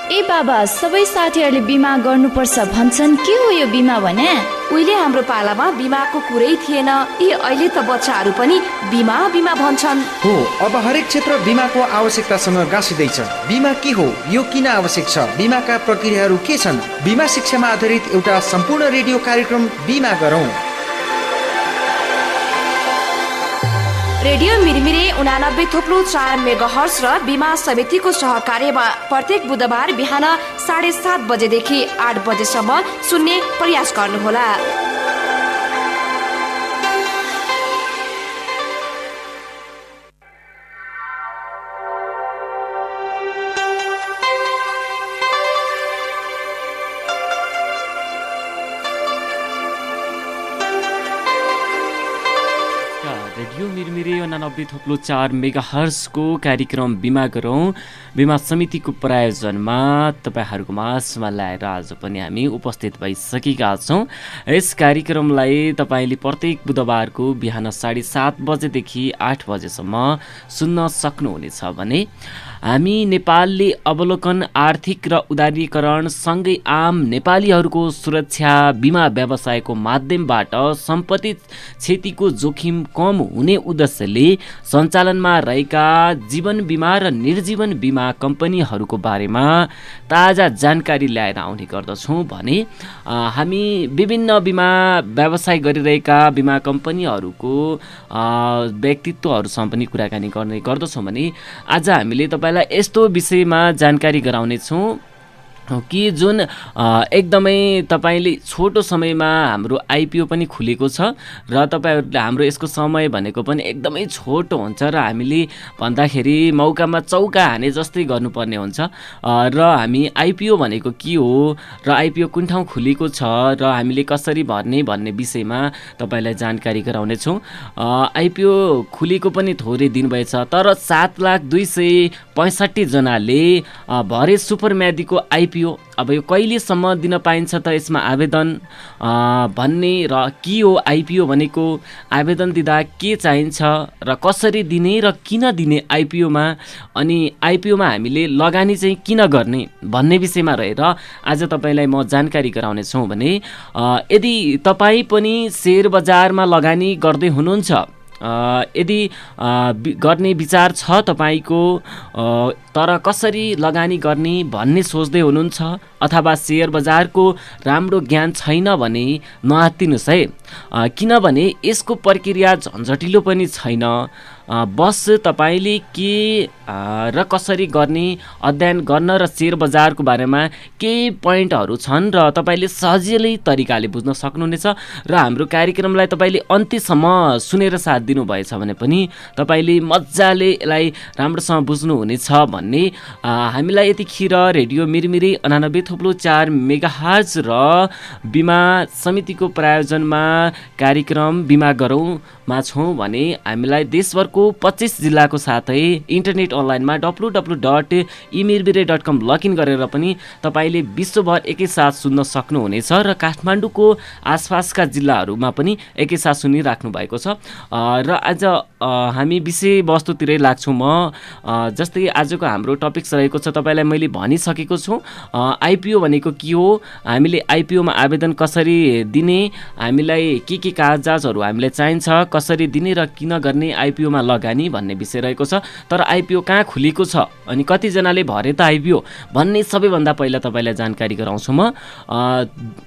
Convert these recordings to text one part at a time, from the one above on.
ए बाबा, सबै साथीहरूले बिमा गर्नुपर्छ भन्छन्, के हो यो बिमा भने? उहिले हाम्रो पालामा बिमाको कुरै थिएन, अहिले त बच्चाहरू पनि बिमा बिमा भन्छन्। हो, अब हरेक क्षेत्र बिमाको आवश्यकतासँग गाँसिँदैछ। बिमा के हो, यो किन आवश्यक छ, बिमाका प्रक्रियाहरू के छन्? बिमा शिक्षामा आधारित एउटा सम्पूर्ण रेडियो कार्यक्रम बिमा गरौँ। रेडियो मिरमिरे 89.4 मेगाहर्ज र बिमा समितिको सहकार्यमा प्रत्येक बुधबार बिहान 7:30 बजेदेखि 8 बजेसम्म सुन्ने प्रयास गर्नुहोला। रेडियो मिरमिरे 89.4 मेगाहर्जको कार्यक्रम बिमा गरौँ बिमा समितिको प्रायोजनमा तपाईँहरूको माझमा ल्याएर आज पनि हामी उपस्थित भइसकेका छौँ। यस कार्यक्रमलाई तपाईँले प्रत्येक बुधबारको बिहान 7:30 बजेदेखि 8 बजेसम्म सुन्न सक्नुहुनेछ भने हामी नेपालले अवलोकन आर्थिक र उदारीकरण सँगै आम नेपालीहरूको सुरक्षा बिमा व्यवसायको माध्यमबाट सम्पत्ति क्षतिको जोखिम कम हुने उद्देश्यले सञ्चालनमा रहेका जीवन बिमा र निर्जीवन बिमा कम्पनीहरूको बारेमा ताजा जानकारी ल्याएर आउने गर्दछौँ भने हामी विभिन्न बिमा व्यवसाय गरिरहेका बिमा कम्पनीहरूको व्यक्तित्वहरूसँग पनि कुराकानी गर्ने गर्दछौँ भने आज हामीले तपाईँलाई यस्तो विषयमा जानकारी गराउनेछौँ कि जुन एकदमै तपाईँले छोटो समयमा हाम्रो आइपिओ पनि खुलेको छ र तपाईँहरूले हाम्रो यसको समय भनेको पनि एकदमै छोटो हुन्छ र हामीले भन्दाखेरि मौकामा चौका हाने जस्तै गर्नुपर्ने हुन्छ र हामी आइपिओ भनेको के हो र आइपिओ कुन ठाउँ खुलेको छ र हामीले कसरी भर्ने भन्ने विषयमा तपाईँलाई जानकारी गराउनेछौँ। आइपिओ खुलेको पनि थोरै दिन भएछ तर 7,265,000 जनाले भरे सुपर म्यादीको आइपिओ अब यो कहिलेसम्म दिन पाइन्छ त यसमा आवेदन भन्ने र के हो आइपिओ भनेको, आवेदन दिँदा के चाहिन्छ र कसरी दिने र किन दिने आइपिओमा, अनि आइपिओमा हामीले लगानी चाहिँ किन गर्ने भन्ने विषयमा रहेर आज तपाईँलाई म जानकारी गराउनेछौँ भने यदि तपाईँ पनि सेयर बजारमा लगानी गर्दै हुनुहुन्छ, यदि गर्ने विचार छ तपाईँको तर कसरी लगानी गर्ने भन्ने सोच्दै हुनुहुन्छ अथवा सेयर बजारको राम्रो ज्ञान छैन भने नआत्तिनुहोस् है, किनभने यसको प्रक्रिया झन्झटिलो पनि छैन। बस तपाईँले के र कसरी गर्ने अध्ययन गर्न र सेयर बजारको बारेमा केही पोइन्टहरू छन् र तपाईँले सजिलै तरिकाले बुझ्न सक्नुहुनेछ र हाम्रो कार्यक्रमलाई तपाईँले अन्त्यसम्म सुनेर साथ दिनुभएछ भने पनि तपाईँले मजाले यसलाई राम्रोसँग बुझ्नुहुनेछ भन्ने हामीलाई यतिखेर रेडियो मिरमिरे 89.4 मेगाहर्ज र बिमा समितिको प्रायोजनमा कार्यक्रम बिमा गरौँमा छौँ भने हामीलाई देशभरको 25 जिल्लाको साथै इन्टरनेट अनलाइनमा www.emirmire.com लगइन गरेर पनि तपाईँले विश्वभर एकैसाथ सुन्न सक्नुहुनेछ र काठमाडौँको आसपासका जिल्लाहरूमा पनि एकैसाथ सुनिराख्नु भएको छ। र आज हामी विषयवस्तुतिरै लाग्छौँ। म जस्तै आजको हाम्रो टपिक्स रहेको छ तपाईँलाई मैले भनिसकेको छु। आइपिओ भनेको के हो, हामीले आइपिओमा आवेदन कसरी दिने, हामीलाई के कागजातहरू हामीलाई चाहिन्छ, कसरी दिने र किन गर्ने आइपिओमा लगानी भन्ने विषय रहेको छ। तर आइपिओ कहाँ खुलेको छ अनि कतिजनाले भरे त आइपिओ भन्ने सबैभन्दा पहिला तपाईँलाई जानकारी गराउँछु म।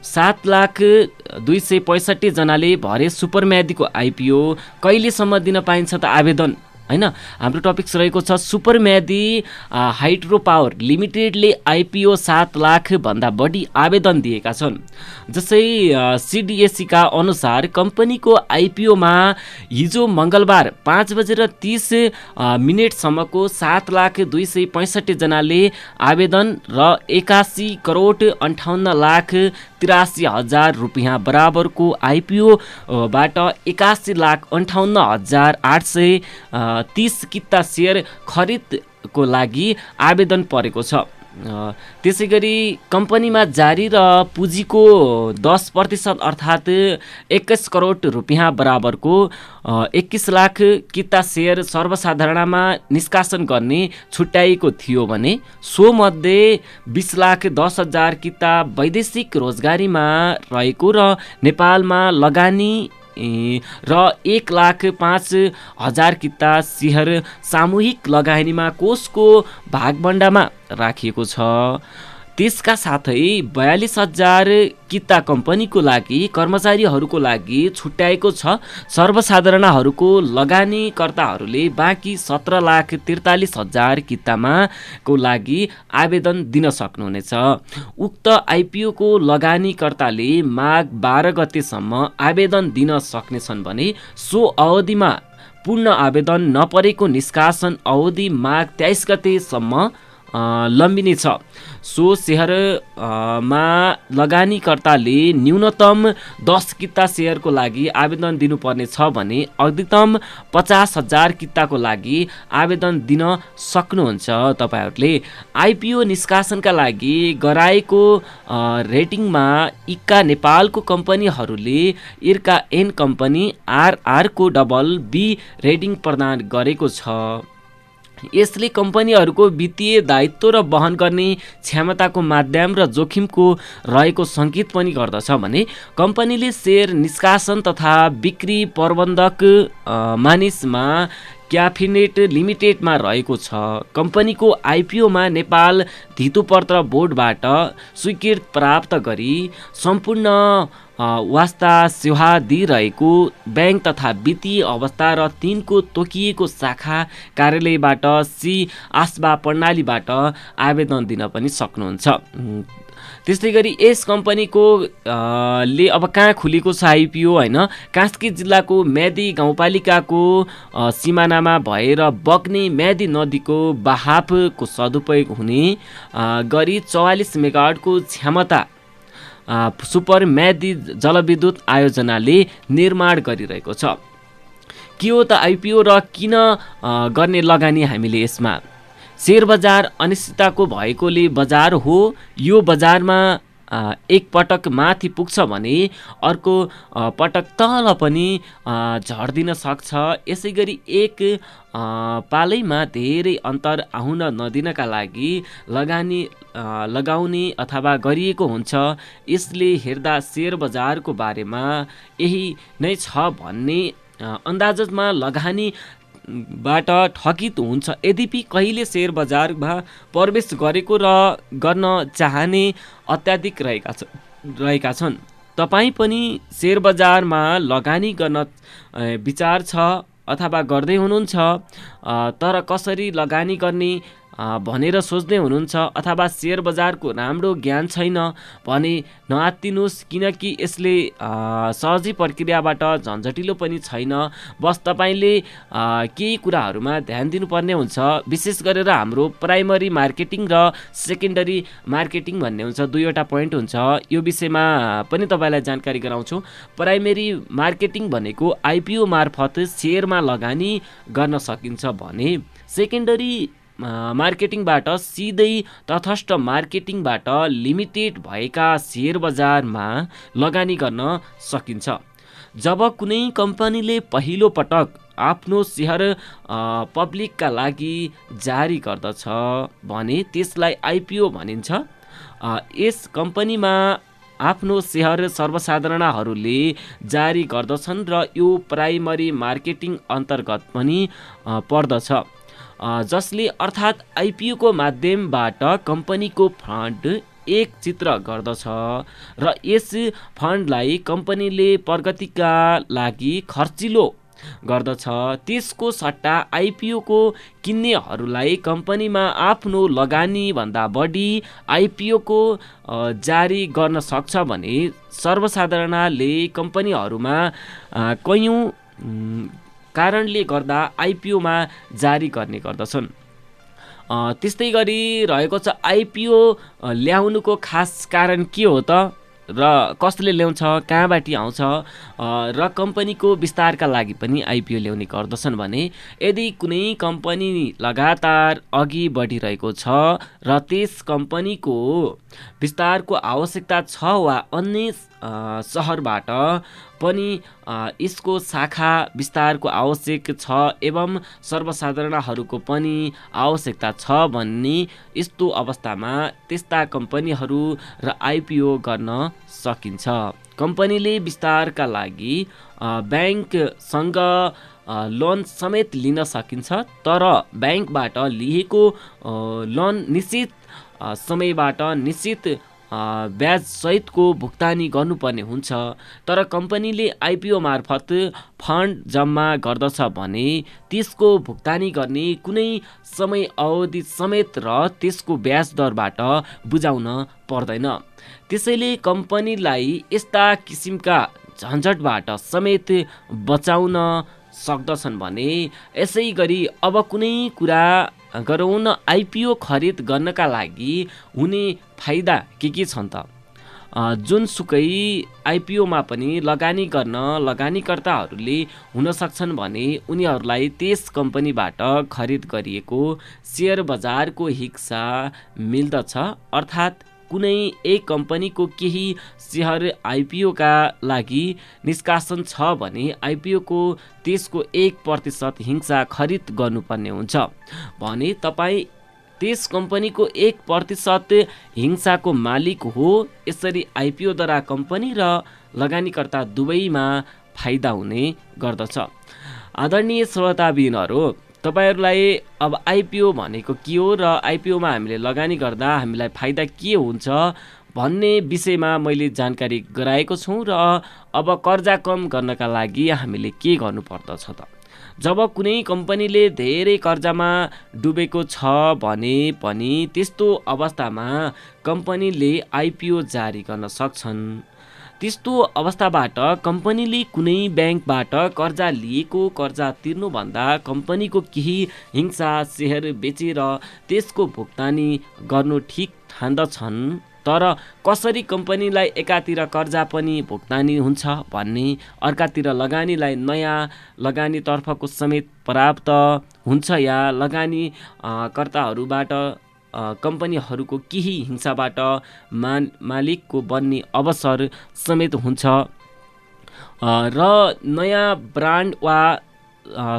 7,265,000 जनाले भरे सुपर म्यादीको आइपिओ कहिलेसम्म दिन पाइन्छ त आवेदन हैन। हाम्रो टपिक्स रहेको छ सुपर म्यादी हाइड्रो पावर लिमिटेडले आइपिओ 7 लाख भन्दा बढी आवेदन दिएका छन्। जसै सिडिएससी का अनुसार कम्पनीको आइपिओमा हिजो मङ्गलबार 5:30 सम्मको 7,265,000 जनाले आवेदन र 81,58,83,000 रुपियाँ बराबरको आइपिओबाट 81,58,830 किता सेयर खरिदको लागि आवेदन परेको छ। त्यसै गरी कम्पनीमा जारी र पुँजीको 10% अर्थात् 21 करोड रुपियाँ बराबरको 21 लाख किता सेयर सर्वसाधारणमा निष्कासन गर्ने छुट्याइएको थियो भने सोमध्ये 20,10,000 किता वैदेशिक रोजगारीमा रहेको र नेपालमा लगानी र 1,05,000 किता सेयर सामूहिक लगानीमा कोषको भागभण्डामा राखिएको छ। त्यसका साथै 42,000 किता कम्पनीको लागि कर्मचारीहरूको लागि छुट्याएको छ। सर्वसाधारणहरूको लगानीकर्ताहरूले बाँकी 17,43,000 कितामा को लागि आवेदन दिन सक्नुहुनेछ। उक्त आइपिओ को लगानीकर्ताले माघ 12 गतेसम्म आवेदन दिन सक्नेछन् भने सो अवधिमा पूर्ण आवेदन नपरेको निष्कासन अवधि माघ 23 गतेसम्म लम्बिनेछ। सो सेयरमा लगानीकर्ताले न्यूनतम 10 किता सेयरको लागि आवेदन दिनुपर्ने छ भने अधिकतम 50,000 किताको लागि आवेदन दिन सक्नुहुन्छ। तपाईँहरूले आइपिओ निष्कासनका लागि गराएको रेटिङमा इक्का नेपालको कम्पनीहरूले इर्का एन कम्पनी आरआरको BB रेटिङ प्रदान गरेको छ। यसले कम्पनीहरूको वित्तीय दायित्व र वहन गर्ने क्षमताको माध्यम र जोखिमको रहेको सङ्केत पनि गर्दछ भने कम्पनीले सेयर निष्कासन तथा बिक्री प्रबन्धक मानिसमा क्याफिनेट लिमिटेडमा रहेको छ। कम्पनीको आइपिओमा नेपाल धितोपत्र बोर्डबाट स्वीकृति प्राप्त गरी सम्पूर्ण वास्ता सेवा दिइरहेको ब्याङ्क तथा वित्तीय अवस्था र तिनको तोकिएको शाखा कार्यालयबाट आस्बा प्रणालीबाट आवेदन दिन पनि सक्नुहुन्छ। त्यस्तै गरी यस कम्पनीको ले अब कहाँ खुलेको छ आइपिओ होइन, कास्की जिल्लाको म्यादी गाउँपालिकाको सिमानामा भएर बग्ने म्यादी नदीको बहावको सदुपयोग हुने गरी 44 मेगावाटको क्षमता सुपर म्यादी जलविद्युत आयोजनाले निर्माण गरिरहेको छ। के हो त आइपिओ र किन गर्ने लगानी हामीले यसमा? शेयर बजार अनिश्चितताको भएकोले बजार हो, यो बजारमा एक पटक माथि पुग्छ भने अर्को पटक तल पनि झर्दिन सक्छ। यसै गरी एक पालैमा धेरै अन्तर आउन नदिनका लागि लगाउने अथवा गरिएको हुन्छ। यसले हेर्दा शेयर बजारको बारेमा यही नै छ भन्ने अन्दाजमा लगानी बाट ठगित हुन्छ। यद्यपि कहिले शेयर बजारमा प्रवेश गरेको र गर्न चाहने अत्याधिक रहेका छन्। तपाईँ पनि शेयर बजारमा लगानी गर्न विचार छ अथवा गर्दै हुनुहुन्छ, तर कसरी लगानी गर्ने भनेर सोच्दै हुनुहुन्छ अथवा शेयर बजारको राम्रो ज्ञान छैन भने नआत्तिनुहोस्, किनकि यसले सहजी प्रक्रियाबाट झन्झटिलो पनि छैन। बस तपाईँले केही कुराहरूमा ध्यान दिनुपर्ने हुन्छ। विशेष गरेर हाम्रो प्राइमरी मार्केटिङ र सेकेन्डरी मार्केटिङ भन्ने हुन्छ, दुईवटा पोइन्ट हुन्छ। यो विषयमा पनि तपाईँलाई जानकारी गराउँछु। प्राइमरी मार्केटिङ भनेको आइपिओ मार्फत सेयरमा लगानी गर्न सकिन्छ भने सेकेन्डरी मार्केटिङबाट सिधै तटस्थ मार्केटिङबाट लिमिटेड भएका सेयर बजारमा लगानी गर्न सकिन्छ। जब कुनै कम्पनीले पहिलो पटक आफ्नो सेयर पब्लिकका लागि जारी गर्दछ भने त्यसलाई आइपिओ भनिन्छ। यस कम्पनीमा आफ्नो सेयर सर्वसाधारणहरूले जारी गर्दछन् र यो प्राइमरी मार्केटिङ अन्तर्गत पनि पर्दछ, जसले अर्थात् आइपिओको माध्यमबाट कम्पनीको फन्ड एक चित्र गर्दछ र यस फन्डलाई कम्पनीले प्रगतिका लागि खर्चिलो गर्दछ। त्यसको सट्टा आइपिओको किन्नेहरूलाई कम्पनीमा आफ्नो लगानीभन्दा बढी आइपिओको जारी गर्न सक्छ भने सर्वसाधारणले कम्पनीहरूमा कयौँ कारणले गर्दा आइपिओमा जारी गर्ने गर्दछन्। त्यस्तै गरी रहेको छ आइपिओ ल्याउनुको खास कारण के हो त? र कसले ल्याउँछ, कहाँबाट आउँछ र कम्पनीको विस्तारका लागि पनि आइपिओ ल्याउने गर्दछन् भने यदि कुनै कम्पनी लगातार अघि बढिरहेको छ र त्यस कम्पनीको विस्तारको आवश्यकता छ वा अन्य सहरबाट पनि यसको शाखा विस्तारको आवश्यक छ एवं सर्वसाधारणहरूको पनि आवश्यकता छ भन्ने यस्तो अवस्थामा त्यस्ता कम्पनीहरू र आइपिओ गर्न सकिन्छ। कम्पनीले विस्तारका लागि ब्याङ्कसँग लोन समेत लिन सकिन्छ, तर ब्याङ्कबाट लिएको लोन निश्चित समयबाट निश्चित ब्याज सहितको भुक्तानी गर्नुपर्ने हुन्छ। तर कम्पनीले आइपिओ मार्फत फन्ड जम्मा गर्दछ भने त्यसको भुक्तानी गर्ने कुनै समय अवधि समेत र त्यसको ब्याज दरबाट बुझाउन पर्दैन। त्यसैले कम्पनीलाई यस्ता किसिमका झन्झटबाट समेत बचाउन सक्दछन् भने यसै गरी अब कुनै कुरा गरौँ न आइपिओ खरिद गर्नका लागि हुने फाइदा के छन् त? जुनसुकै आइपिओमा पनि लगानी गर्न लगानीकर्ताहरूले हुन सक्छन् भने उनीहरूलाई त्यस कम्पनीबाट खरिद गरिएको सेयर बजारको हिस्सा मिल्दछ। अर्थात् कुनै एक कम्पनीको केही सेयर आइपिओका लागि निष्कासन छ भने आइपिओको त्यसको 1% हिस्सा खरिद गर्नुपर्ने हुन्छ भने तपाईँ त्यस कम्पनीको 1% हिस्साको मालिक हो। यसरी आइपिओद्वारा कम्पनी र लगानीकर्ता दुवैमा फाइदा हुने गर्दछ। आदरणीय श्रोताबिनहरू, तपाईहरूलाई अब आइपिओ भनेको के हो र आइपिओमा हामीले लगानी गर्दा हामीलाई फाइदा के हुन्छ भन्ने विषयमा मैले जानकारी गराएको छु। र अब कर्जा कम गर्नका लागि हामीले के गर्नुपर्दछ त? जब कुनै कम्पनीले धेरै कर्जामा डुबेको छ भने पनि त्यस्तो अवस्थामा कम्पनीले आइपिओ जारी गर्न सक्छन्। त्यस्तो अवस्थाबाट कम्पनीले कुनै ब्याङ्कबाट कर्जा लिएको कर्जा तिर्नुभन्दा कम्पनीको केही हिस्सा सेयर बेचेर त्यसको भुक्तानी गर्नु ठिक ठान्दछन्। तर कसरी कम्पनीलाई एकातिर कर्जा पनि भुक्तानी हुन्छ भन्ने, अर्कातिर लगानीलाई नयाँ लगानीतर्फको समेत प्राप्त हुन्छ या लगानी कर्ताहरूबाट कम्पनीहरूको केही हिस्साबाट मालिकको बन्ने अवसर समेत हुन्छ र नयाँ ब्रान्ड वा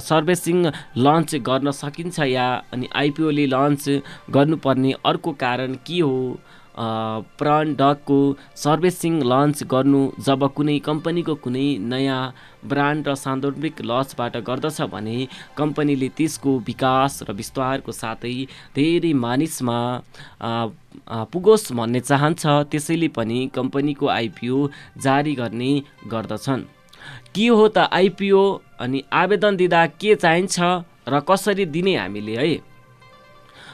सर्भिसिङ लन्च गर्न सकिन्छ या अनि आइपिओले लन्च गर्नुपर्ने अर्को कारण के हो? प्रडक्टको सर्भिसिङ लन्च गर्नु जब कुनै कम्पनीको कुनै नयाँ ब्रान्ड र सान्दर्भिक लन्चबाट गर्दछ भने कम्पनीले त्यसको विकास र विस्तारको साथै धेरै मानिसमा पुगोस् भन्ने चाहन्छ। त्यसैले पनि कम्पनीको आइपिओ जारी गर्ने गर्दछन्। के हो त आइपिओ अनि आवेदन दिँदा के चाहिन्छ र कसरी दिने हामीले है?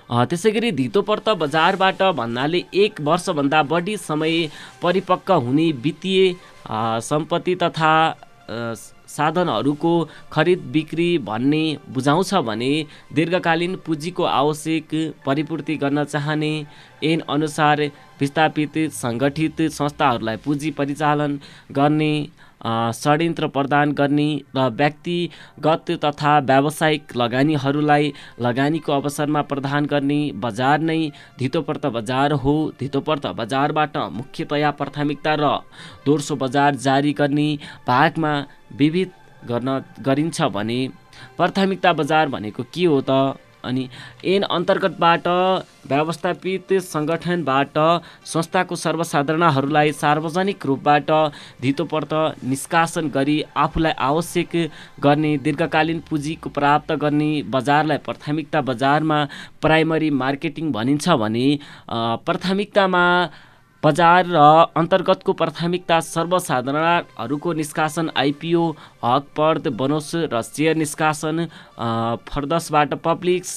त्यसै गरी धितोपर्त बजारबाट भन्नाले 1 वर्षभन्दा बढी समय परिपक्व हुने वित्तीय सम्पत्ति तथा साधनहरूको खरिद बिक्री भन्ने बुझाउँछ भने दीर्घकालीन पुँजीको आवश्यक परिपूर्ति गर्न चाहने, ऐन अनुसार विस्थापित सङ्गठित संस्थाहरूलाई पुँजी परिचालन गर्ने, षड्यन्त्र प्रदान गर्ने र व्यक्तिगत तथा व्यावसायिक लगानीहरूलाई लगानीको अवसरमा प्रदान गर्ने बजार नै धितोपर्त बजार हो। धितोपर्त बजारबाट मुख्यतया प्राथमिकता र दोस्रो बजार जारी गर्ने भागमा विविध गरिन्छ भने प्राथमिकता बजार भनेको के हो त? अनि ऐन अन्तर्गतबाट व्यवस्थापित सङ्गठनबाट संस्थाको सर्वसाधारणहरूलाई सार्वजनिक रूपबाट धितोपर्त निष्कासन गरी आफूलाई आवश्यक गर्ने दीर्घकालीन पुँजीको प्राप्त गर्ने बजारलाई प्राथमिकता बजारमा प्राइमरी मार्केटिङ भनिन्छ भने प्राथमिकतामा बजार र अन्तर्गतको प्राथमिकता सर्वसाधारणहरूको निष्कासन आइपिओ हकपर्द बनोस् र सेयर निष्कासन फर्दसबाट पब्लिक्स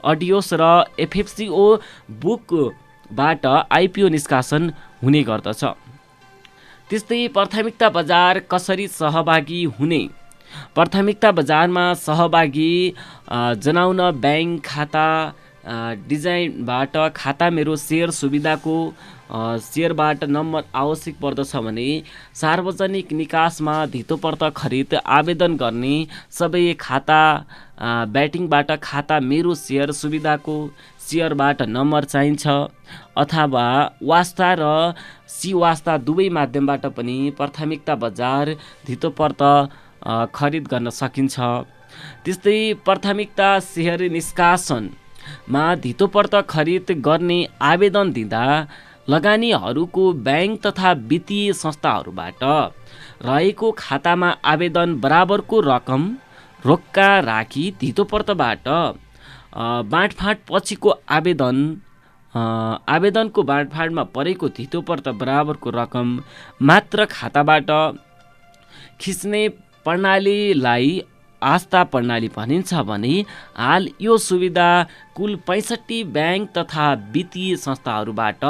अडियोस र एफएफसिओ बुकबाट आइपिओ निष्कासन हुने गर्दछ। त्यस्तै प्राथमिकता बजार कसरी सहभागी हुने? प्राथमिकता बजारमा सहभागी जनाउन ब्याङ्क खाता डिजाइनबाट खाता मेरो सेयर सुविधाको सेयरबाट नम्बर आवश्यक पर्दछ भने सार्वजनिक निकासमा धितोपर्त खरिद आवेदन गर्ने सबै खाता ब्याटिङबाट खाता मेरो सेयर सुविधाको सेयरबाट नम्बर चाहिन्छ अथवा वास्ता र सी वास्ता दुवै माध्यमबाट पनि प्राथमिकता बजार धितोपर्त खरिद गर्न सकिन्छ। त्यस्तै प्राथमिकता सेयर निष्कासनमा धितोपर्त खरिद गर्ने आवेदन दिँदा लगानीहरूको ब्याङ्क तथा वित्तीय संस्थाहरूबाट रहेको खातामा आवेदन बराबरको रकम रोक्का राखी धितोपर्तबाट बाँडफाँड पछिको आवेदनको बाँडफाँडमा परेको धितोपर्त बराबरको रकम मात्र खाताबाट खिच्ने प्रणालीलाई आस्था प्रणाली भनिन्छ भने हाल यो सुविधा कुल 65 ब्याङ्क तथा वित्तीय संस्थाहरूबाट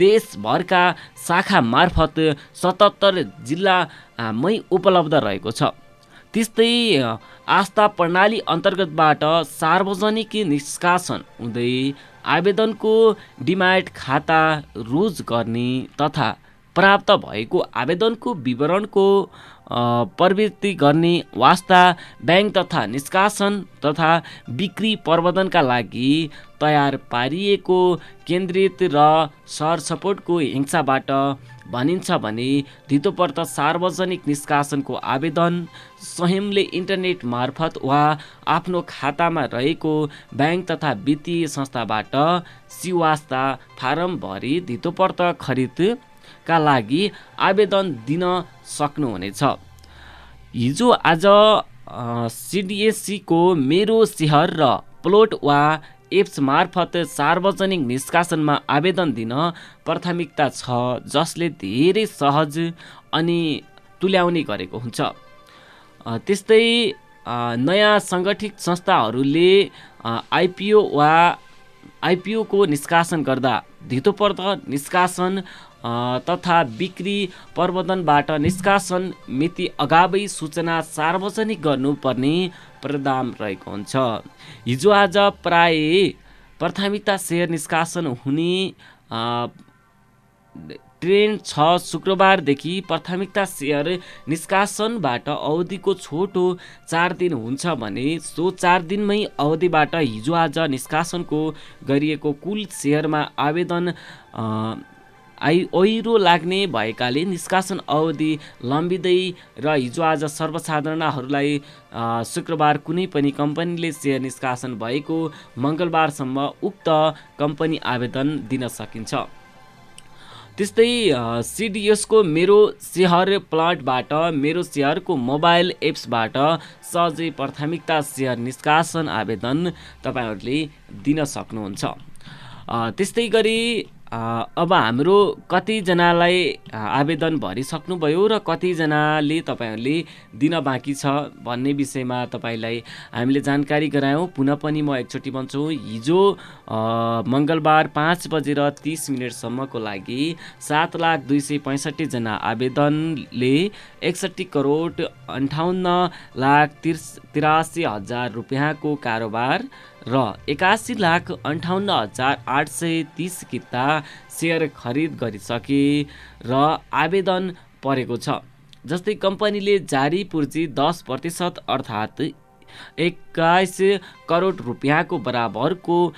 देशभरका शाखा मार्फत 77 जिल्लामै उपलब्ध रहेको छ। त्यस्तै आस्था प्रणाली अन्तर्गतबाट सार्वजनिक निष्कासन हुँदै आवेदनको डिमान्ड खाता रुज गर्ने तथा प्राप्त भएको आवेदनको विवरणको प्रवृत्ति गर्ने वास्ता ब्याङ्क तथा निष्कासन तथा बिक्री प्रबन्धनका लागि तयार पारिएको केन्द्रित र सरसपोर्टको हिंसाबाट भनिन्छ भने धितोपर्त सार्वजनिक निष्कासनको आवेदन स्वयंले इन्टरनेट मार्फत वा आफ्नो खातामा रहेको ब्याङ्क तथा वित्तीय संस्थाबाट सिवास्ता फारम भरी धितोपर्त खरिदका लागि आवेदन दिन सक्नुहुनेछ। हिजो आज सिडिएससीको मेरो सेयर र प्लोट वा एप्स मार्फत सार्वजनिक निष्कासनमा आवेदन दिन प्राथमिकता छ, जसले धेरै सहज अनि तुल्याउने गरेको हुन्छ। त्यस्तै नयाँ सङ्गठित संस्थाहरूले आइपिओको निष्कासन गर्दा धितोपर्त निष्कासन तथा बिक्री प्रबन्धनबाट निष्कासन मिति अगावै सूचना सार्वजनिक गर्नुपर्ने प्रावधान रहेको हुन्छ। हिजो आज प्राय प्राथमिकता सेयर निष्कासन हुने ट्रेन्ड छ। शुक्रबारदेखि प्राथमिकता सेयर निष्कासनबाट अवधिको छोटो 4 दिन हुन्छ भने सो 4 दिनमै अवधिबाट हिजो आज निष्कासनको गरिएको कुल सेयरमा आवेदन ओहिरो लाग्ने भएकाले निष्कासन अवधि लम्बिँदै र हिजो आज सर्वसाधारणहरूलाई शुक्रबार कुनै पनि कम्पनीले सेयर निष्कासन भएको मङ्गलबारसम्म उक्त कम्पनी आवेदन दिन सकिन्छ। त्यस्तै सिडिएसको मेरो सेयर प्लटबाट मेरो सेयरको मोबाइल एप्सबाट सहजै प्राथमिकता सेयर निष्कासन आवेदन तपाईँहरूले दिन सक्नुहुन्छ। त्यस्तै गरी अब हाम्रो कतिजनालाई आवेदन भरिसक्नुभयो र कतिजनाले तपाईँहरूले दिन बाँकी छ भन्ने विषयमा तपाईँलाई हामीले जानकारी गरायौँ। पुनः पनि म एकचोटि भन्छु, हिजो मङ्गलबार 5:30 लागि 7,265 जना आवेदनले 61,58,83,000 रुपियाँको कारोबार र 81,58,830 किता सेयर खरिद गरिसके र आवेदन परेको छ। जस्तै कम्पनीले जारी पूर्जी 10% अर्थात् 21 करोड रुपियाँको बराबरको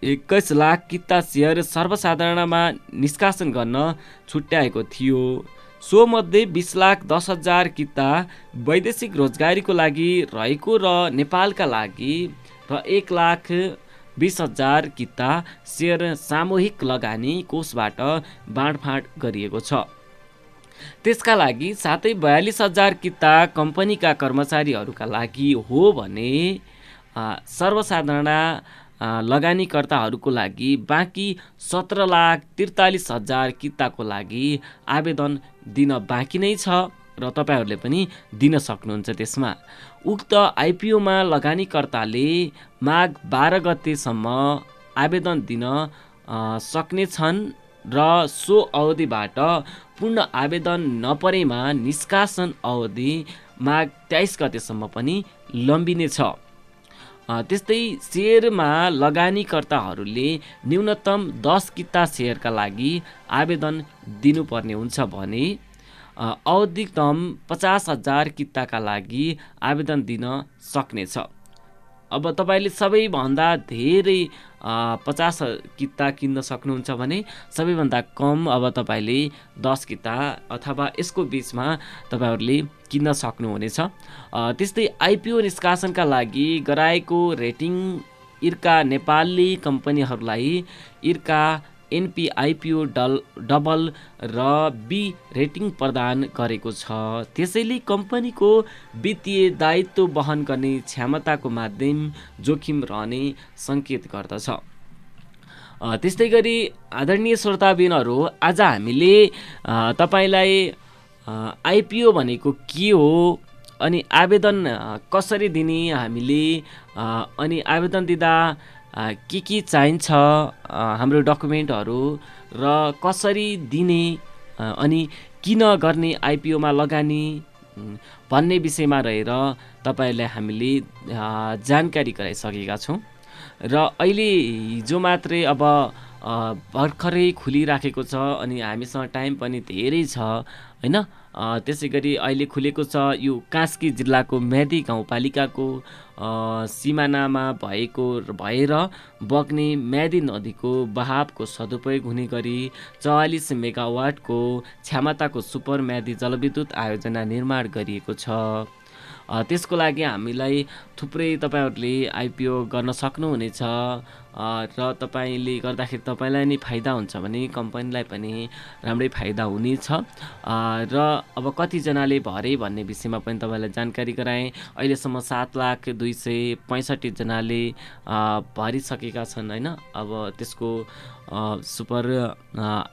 21 लाख किता सेयर सर्वसाधारणमा निष्कासन गर्न छुट्याएको थियो। सो मध्ये 20,10,000 किता वैदेशिक रोजगारीको लागि रहेको र नेपालका लागि र 1,20,000 किता सेयर सामूहिक लगानी कोषबाट बाँडफाँड गरिएको छ। त्यसका लागि साथै 42,000 किता कम्पनीका कर्मचारीहरूका लागि हो भने सर्वसाधारण लगानीकर्ताहरूको लागि बाँकी 17,43,000 किताको लागि आवेदन दिन बाँकी नै छ र तपाईँहरूले पनि दिन सक्नुहुन्छ। त्यसमा उक्त आइपिओमा लगानीकर्ताले माघ 12 गतेसम्म आवेदन दिन सक्नेछन् र सो अवधिबाट पूर्ण आवेदन नपरेमा निष्कासन अवधि माघ 23 गतेसम्म पनि लम्बिनेछ। त्यस्तै सेयरमा लगानीकर्ताहरूले न्यूनतम 10 किता सेयरका लागि आवेदन दिनुपर्ने हुन्छ भने अधिकतम 50,000 किताका लागि आवेदन दिन सक्नेछ। अब तपाईँले सबैभन्दा धेरै 50 किता किन्न सक्नुहुन्छ भने सबैभन्दा कम अब तपाईँले 10 किता अथवा यसको बिचमा तपाईँहरूले किन्न सक्नुहुनेछ। त्यस्तै आइपिओ निष्कासनका लागि गराएको रेटिङ इर्का नेपाली कम्पनीहरूलाई इर्का एनपिआइपिओ डबल र बी रेटिङ प्रदान गरेको छ। त्यसैले कम्पनीको वित्तीय दायित्व वहन गर्ने क्षमताको माध्यम जोखिम रहने सङ्केत गर्दछ। त्यस्तै गरी आदरणीय श्रोताबिनहरू, आज हामीले तपाईँलाई आइपिओ भनेको के हो, अनि आवेदन कसरी दिने हामीले, अनि आवेदन दिँदा के चाहिन्छ, हाम्रो डकुमेन्टहरू र कसरी दिने, अनि किन गर्ने आइपिओमा लगानी भन्ने विषयमा रहेर तपाईँहरूलाई हामीले जानकारी गराइसकेका छौँ। र अहिले हिजो मात्रै अब भर्खरै खुलिराखेको छ अनि हामीसँग टाइम पनि धेरै छ होइन। त्यसै गरी अहिले खुलेको छ यो कास्की जिल्लाको म्यादी गाउँपालिकाको सिमानामा भएर बग्ने म्यादी नदीको बहावको सदुपयोग हुने गरी 44 मेगावाटको क्षमताको सुपर म्यादी जलविद्युत आयोजना निर्माण गरिएको छ। त्यसको लागि हामीलाई थुप्रै तपाईँहरूले आइपिओ गर्न सक्नुहुनेछ र तपाईँले गर्दाखेरि तपाईँलाई नै फाइदा हुन्छ भने कम्पनीलाई पनि राम्रै फाइदा हुनेछ। र अब कतिजनाले भरे भन्ने विषयमा पनि तपाईँलाई जानकारी गराएँ। अहिलेसम्म 7,265,जनाले भरिसकेका छन् होइन। अब त्यसको सुपर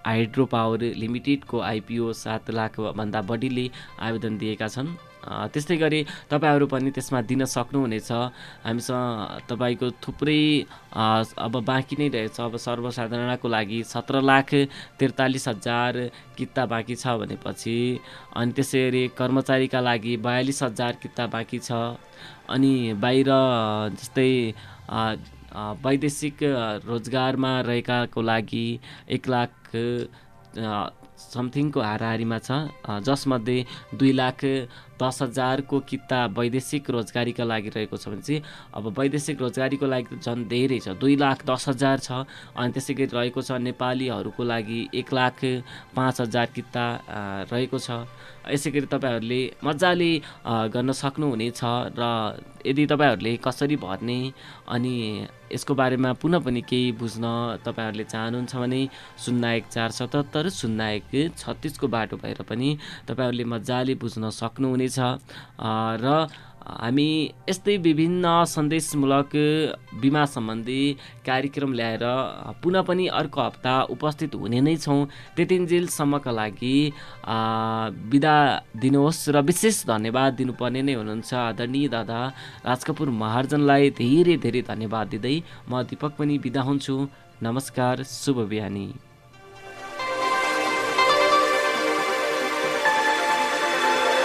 हाइड्रो पावर लिमिटेडको आइपिओ 7 लाखभन्दा बढीले आवेदन दिएका छन्। त्यस्तै गरी तपाईँहरू पनि त्यसमा दिन सक्नुहुनेछ। हामीसँग तपाईँको थुप्रै अब बाँकी नै रहेछ। अब सर्वसाधारणको लागि 17,43,000 किता बाँकी छ भनेपछि, अनि त्यसै गरी कर्मचारीका लागि 42,000 किता बाँकी छ। अनि बाहिर जस्तै वैदेशिक रोजगारमा रहेकाको लागि 1 लाख समथिङको हाराहारीमा छ, जसमध्ये 2,10,000 को किता वैदेशिक रोजगारीका लागि रहेको छ भने चाहिँ अब वैदेशिक रोजगारीको लागि झन् धेरै छ, 2,10,000 छ। अनि त्यसै गरी रहेको छ नेपालीहरूको लागि 1,05,000 किता रहेको छ। यसै गरी तपाईँहरूले मजाले गर्न सक्नुहुनेछ। र यदि तपाईँहरूले कसरी भर्ने अनि यसको बारेमा पुनः पनि केही बुझ्न तपाईँहरूले चाहनुहुन्छ भने 01,477 01,36 को बाटो भएर पनि तपाईँहरूले मजाले बुझ्न सक्नुहुनेछ। र हामी यस्तै विभिन्न सन्देशमूलक बिमा सम्बन्धी कार्यक्रम ल्याएर पुनः पनि अर्को हप्ता उपस्थित हुने नै छौँ। त्यतिन्जेलसम्मका लागि बिदा दिनुहोस् र विशेष धन्यवाद दिनुपर्ने नै हुनुहुन्छ आदरणीय दादा राजकपुर महार्जनलाई धेरै धेरै धन्यवाद दिँदै म दीपक पनि बिदा हुन्छु। नमस्कार, शुभ बिहानी।